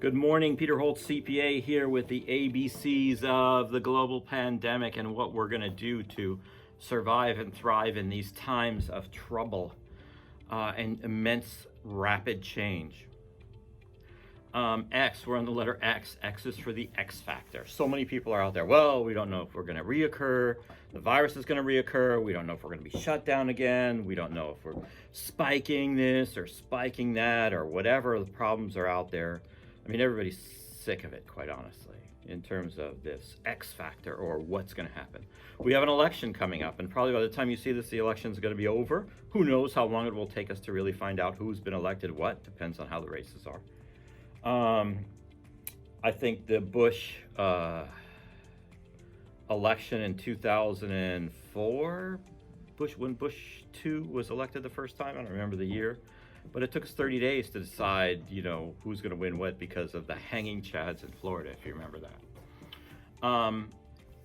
Good morning, Peter Holtz, CPA, here with the ABCs of the global pandemic and what we're going to do to survive and thrive in these times of trouble and immense rapid change. X, we're on the letter X. X is for the X factor. So many people are out there, well, we don't know if we're going to reoccur. The virus is going to reoccur. We don't know if we're going to be shut down again. We don't know if we're spiking this or spiking that or whatever the problems are out there. I mean, everybody's sick of it, quite honestly, in terms of this X factor or what's going to happen. We have an election coming up, and probably by the time you see this, the election is going to be over. Who knows how long it will take us to really find out who's been elected what. Depends on how the races are. I think the Bush election in 2004, when Bush 2 was elected the first time, I don't remember the year, but it took us 30 days to decide, who's going to win what because of the hanging chads in Florida, if you remember that.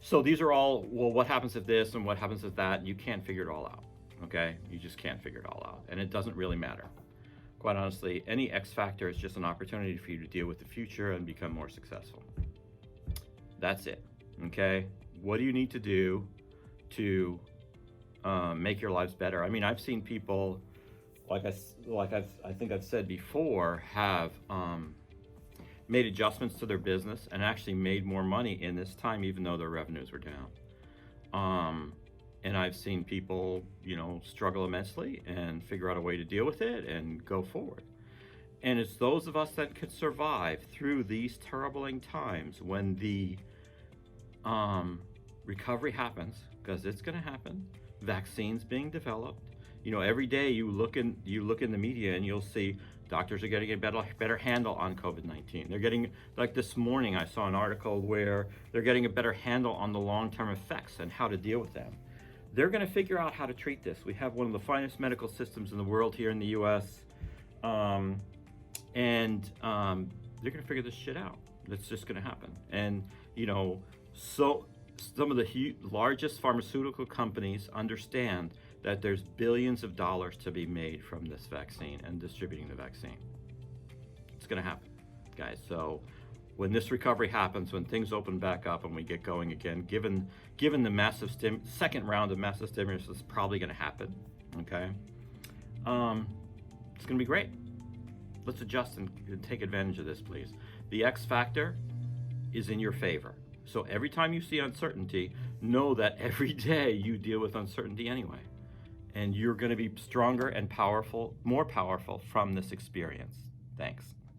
So these are all, well, what happens if this and what happens if that? You can't figure it all out, okay? You just can't figure it all out, and it doesn't really matter. Quite honestly, any X factor is just an opportunity for you to deal with the future and become more successful. That's it, okay? What do you need to do to make your lives better? I mean, I've seen people, I think I've said before, have made adjustments to their business and actually made more money in this time, even though their revenues were down. And I've seen people, struggle immensely and figure out a way to deal with it and go forward. And it's those of us that could survive through these troubling times when the recovery happens, because it's going to happen. Vaccines being developed. Every day you look in the media and you'll see doctors are getting a better handle on COVID-19. They're getting, like this morning I saw an article where they're getting a better handle on the long-term effects and how to deal with them. They're going to figure out how to treat this. We have one of the finest medical systems in the world here in the U.S. And they're going to figure this shit out. That's just going to happen. And, so some of the largest pharmaceutical companies understand that there's billions of dollars to be made from this vaccine and distributing the vaccine. It's going to happen, guys. So when this recovery happens, when things open back up and we get going again, given the massive second round of massive stimulus is probably going to happen, okay? It's going to be great. Let's adjust and take advantage of this, please. The X factor is in your favor. So every time you see uncertainty, know that every day you deal with uncertainty anyway. And you're going to be stronger and more powerful from this experience. Thanks.